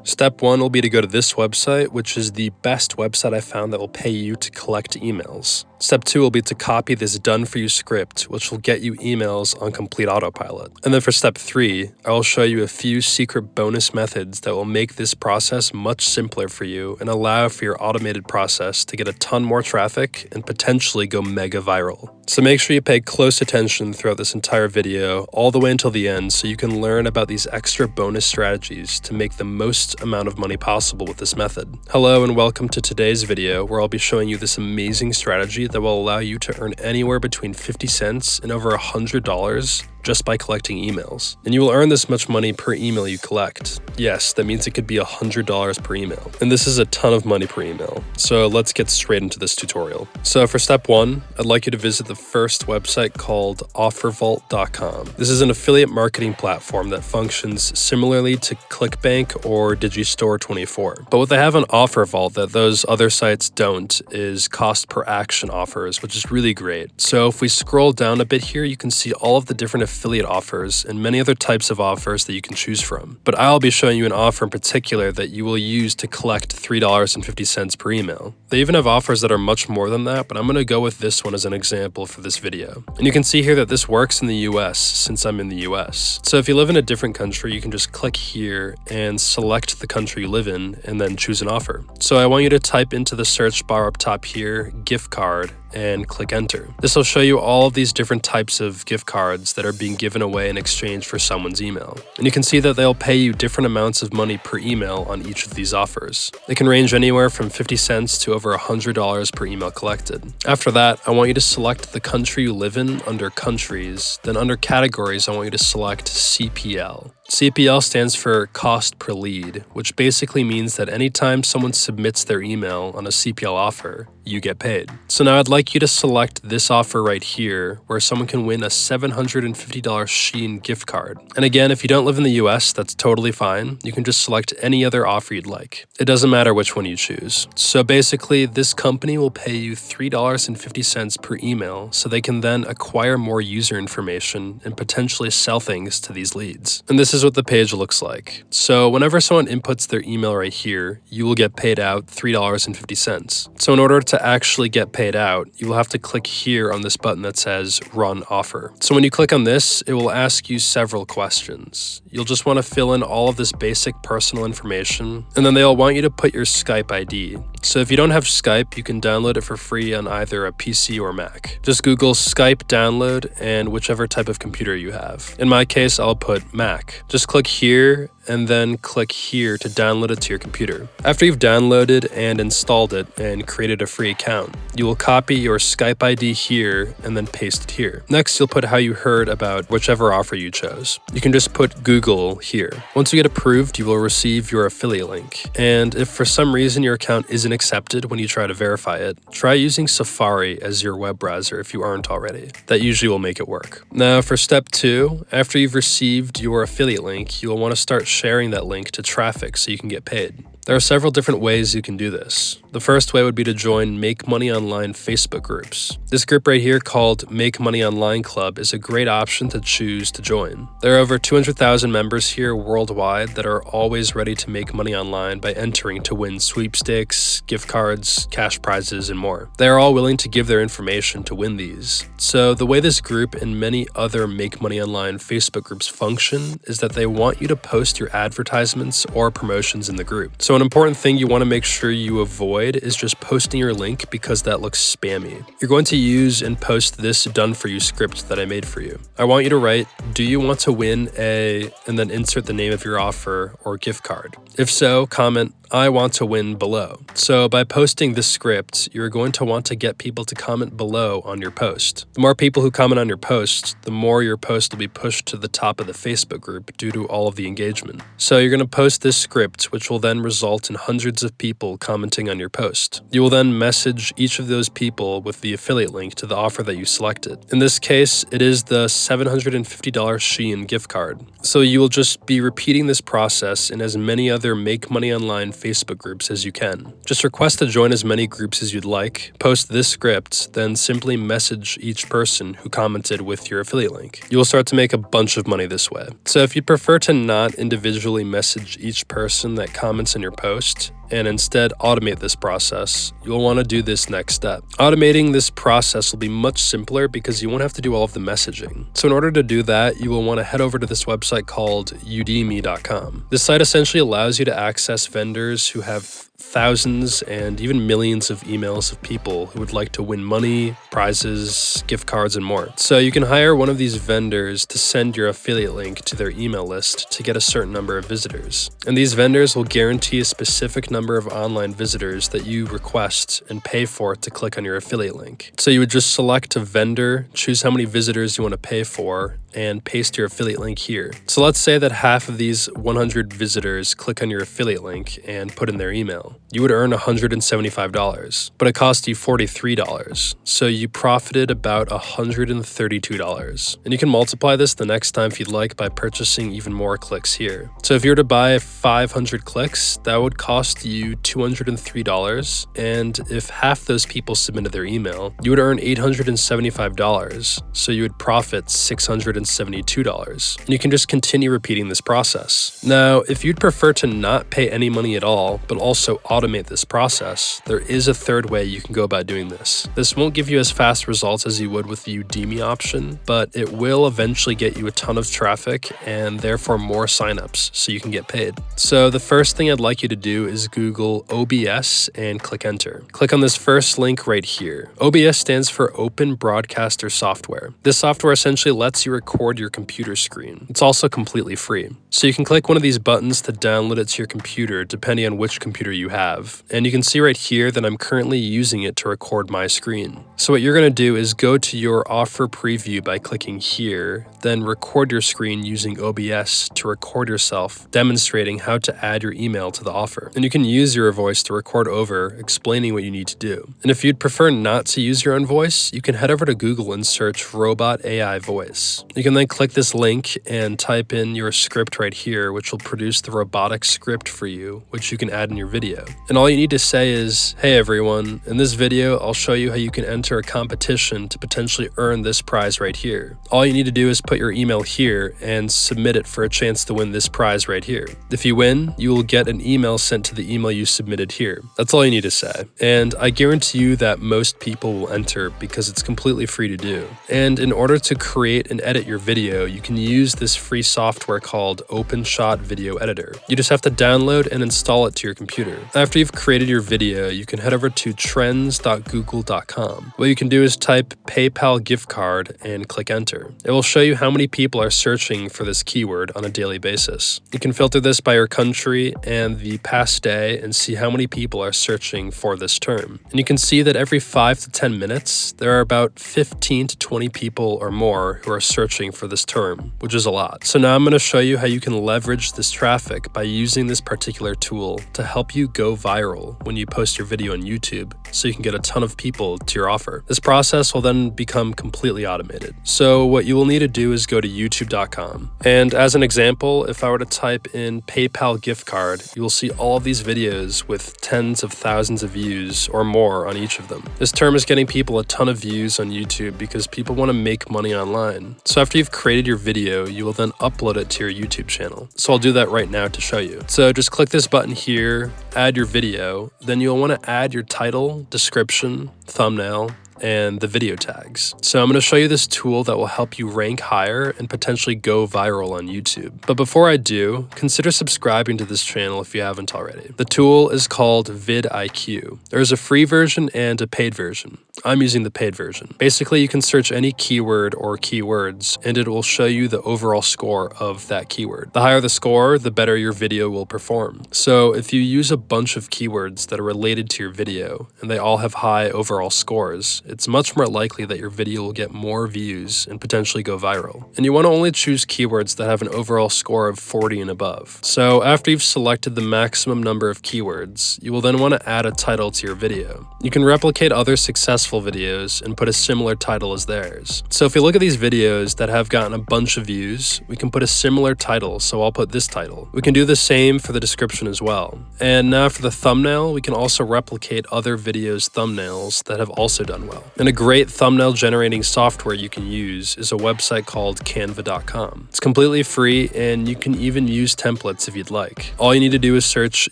Step 1 will be to go to this website, which is the best website I found that will pay you to collect emails. Step 2 will be to copy this done-for-you script, which will get you emails on complete autopilot. And then for step 3, I will show you a few secret bonus methods that will make this process much simpler for you and allow for your automated process to get a ton more traffic and potentially go mega viral. So make sure you pay close attention throughout this entire video, all the way until the end, so you can learn about these extra bonus strategies to make the most amount of money possible with this method. Hello and welcome to today's video, where I'll be showing you this amazing strategy that will allow you to earn anywhere between 50 cents and over $100 just by collecting emails. And you will earn this much money per email you collect. Yes, that means it could be $100 per email. And this is a ton of money per email. So let's get straight into this tutorial. So for step 1, I'd like you to visit the first website called offervault.com. This is an affiliate marketing platform that functions similarly to ClickBank or Digistore24. But what they have on OfferVault that those other sites don't is cost per action offers, which is really great. So if we scroll down a bit here, you can see all of the different affiliate offers and many other types of offers that you can choose from. But I'll be showing you an offer in particular that you will use to collect $3.50 per email. They even have offers that are much more than that, but I'm going to go with this one as an example for this video. And you can see here that this works in the US since I'm in the US. So if you live in a different country, you can just click here and select the country you live in and then choose an offer. So I want you to type into the search bar up top here, gift card, and click enter. This will show you all of these different types of gift cards that are being given away in exchange for someone's email. And you can see that they'll pay you different amounts of money per email on each of these offers. They can range anywhere from 50 cents to over $100 per email collected. After that, I want you to select the country you live in under countries. Then under categories, I want you to select CPL. CPL stands for cost per lead, which basically means that anytime someone submits their email on a CPL offer, you get paid. So now I'd like you to select this offer right here, where someone can win a $750 Shein gift card. And again, if you don't live in the US, that's totally fine. You can just select any other offer you'd like. It doesn't matter which one you choose. So basically, this company will pay you $3.50 per email, so they can then acquire more user information and potentially sell things to these leads. And this is what the page looks like. So whenever someone inputs their email right here, you will get paid out $3.50. So in order to actually get paid out, you will have to click here on this button that says Run Offer. So when you click on this, it will ask you several questions. You'll just want to fill in all of this basic personal information, and then they'll want you to put your Skype ID. So if you don't have Skype, you can download it for free on either a PC or Mac. Just Google Skype download and whichever type of computer you have. In my case, I'll put Mac. Just click here and then click here to download it to your computer. After you've downloaded and installed it and created a free account, you will copy your Skype ID here and then paste it here. Next, you'll put how you heard about whichever offer you chose. You can just put Google here. Once you get approved, you will receive your affiliate link. And if for some reason your account isn't accepted when you try to verify it, try using Safari as your web browser if you aren't already. That usually will make it work. Now for step 2, after you've received your affiliate link, you will want to start sharing that link to traffic so you can get paid. There are several different ways you can do this. The first way would be to join Make Money Online Facebook groups. This group right here called Make Money Online Club is a great option to choose to join. There are over 200,000 members here worldwide that are always ready to make money online by entering to win sweepstakes, gift cards, cash prizes, and more. They are all willing to give their information to win these. So the way this group and many other Make Money Online Facebook groups function is that they want you to post your advertisements or promotions in the group. So an important thing you want to make sure you avoid is just posting your link because that looks spammy. You're going to use and post this done-for-you script that I made for you. I want you to write, "Do you want to win a," and then insert the name of your offer or gift card. If so, comment, "I want to win" below. So by posting this script, you're going to want to get people to comment below on your post. The more people who comment on your post, the more your post will be pushed to the top of the Facebook group due to all of the engagement. So you're going to post this script, which will then result in hundreds of people commenting on your post. You will then message each of those people with the affiliate link to the offer that you selected. In this case, it is the $750 Shein gift card. So you will just be repeating this process in as many other Make Money Online Facebook groups as you can. Just request to join as many groups as you'd like, post this script, then simply message each person who commented with your affiliate link. You will start to make a bunch of money this way. So if you'd prefer to not individually message each person that comments in your post, and instead automate this process, you'll want to do this next step. Automating this process will be much simpler because you won't have to do all of the messaging. So in order to do that, you will want to head over to this website called udemy.com. This site essentially allows you to access vendors who have thousands and even millions of emails of people who would like to win money, prizes, gift cards, and more. So you can hire one of these vendors to send your affiliate link to their email list to get a certain number of visitors. And these vendors will guarantee a specific number of online visitors that you request and pay for to click on your affiliate link. So you would just select a vendor, choose how many visitors you want to pay for, and paste your affiliate link here. So let's say that half of these 100 visitors click on your affiliate link and put in their email. You would earn $175, but it cost you $43. So you profited about $132. And you can multiply this the next time if you'd like by purchasing even more clicks here. So if you were to buy 500 clicks, that would cost you $203. And if half those people submitted their email, you would earn $875. So you would profit $672. And you can just continue repeating this process. Now, if you'd prefer to not pay any money at all, but also automate this process, there is a third way you can go about doing this. This won't give you as fast results as you would with the Udemy option, but it will eventually get you a ton of traffic and therefore more signups so you can get paid. So the first thing I'd like you to do is Google OBS and click enter. Click on this first link right here. OBS stands for Open Broadcaster Software. This software essentially lets you record your computer screen. It's also completely free. So you can click one of these buttons to download it to your computer depending on which computer you have. And you can see right here that I'm currently using it to record my screen. So what you're going to do is go to your offer preview by clicking here, then record your screen using OBS to record yourself demonstrating how to add your email to the offer. And you can use your voice to record over explaining what you need to do. And if you'd prefer not to use your own voice, you can head over to Google and search robot AI voice. You can then click this link and type in your script right here, which will produce the robotic script for you, which you can add in your video. And all you need to say is, hey everyone, in this video, I'll show you how you can enter a competition to potentially earn this prize right here. All you need to do is put your email here and submit it for a chance to win this prize right here. If you win, you will get an email sent to the email you submitted here. That's all you need to say. And I guarantee you that most people will enter because it's completely free to do. And in order to create and edit your video, you can use this free software called OpenShot Video Editor. You just have to download and install it to your computer. After you've created your video, you can head over to trends.google.com. What you can do is type PayPal gift card and click enter. It will show you how many people are searching for this keyword on a daily basis. You can filter this by your country and the past day and see how many people are searching for this term. And you can see that every 5 to 10 minutes, there are about 15 to 20 people or more who are searching for this term, which is a lot. So now I'm going to show you how you can leverage this traffic by using this particular tool to help you go viral when you post your video on YouTube so you can get a ton of people to your offer. This process will then become completely automated. So what you will need to do is go to youtube.com. And as an example, if I were to type in PayPal gift card, you will see all of these videos with tens of thousands of views or more on each of them. This term is getting people a ton of views on YouTube because people want to make money online. So after you've created your video, you will then upload it to your YouTube channel. So I'll do that right now to show you. So just click this button here, add your video, then you'll want to add your title, description, thumbnail, and the video tags. So I'm going to show you this tool that will help you rank higher and potentially go viral on YouTube. But before I do, consider subscribing to this channel if you haven't already. The tool is called vidIQ. There's a free version and a paid version. I'm using the paid version. Basically, you can search any keyword or keywords, and it will show you the overall score of that keyword. The higher the score, the better your video will perform. So if you use a bunch of keywords that are related to your video, and they all have high overall scores, it's much more likely that your video will get more views and potentially go viral. And you want to only choose keywords that have an overall score of 40 and above. So after you've selected the maximum number of keywords, you will then want to add a title to your video. You can replicate other successful successful videos and put a similar title as theirs. So if we look at these videos that have gotten a bunch of views, we can put a similar title, so I'll put this title. We can do the same for the description as well. And now for the thumbnail, we can also replicate other videos' thumbnails that have also done well. And a great thumbnail generating software you can use is a website called canva.com. It's completely free, and you can even use templates if you'd like. All you need to do is search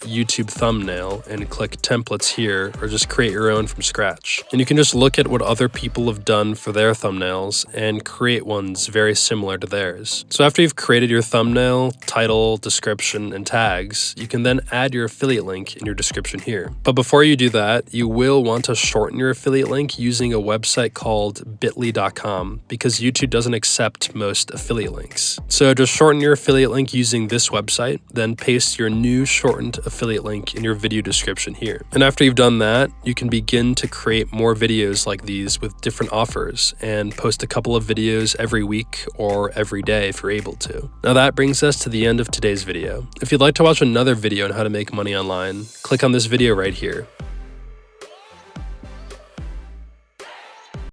YouTube thumbnail and click templates here, or just create your own from scratch. And you can just look at what other people have done for their thumbnails and create ones very similar to theirs. So after you've created your thumbnail, title, description, and tags, you can then add your affiliate link in your description here. But before you do that, you will want to shorten your affiliate link using a website called bit.ly.com, because YouTube doesn't accept most affiliate links. So just shorten your affiliate link using this website, then paste your new shortened affiliate link in your video description here. And after you've done that, you can begin to create more videos like these with different offers and post a couple of videos every week or every day if you're able to. Now that brings us to the end of today's video. If you'd like to watch another video on how to make money online, click on this video right here.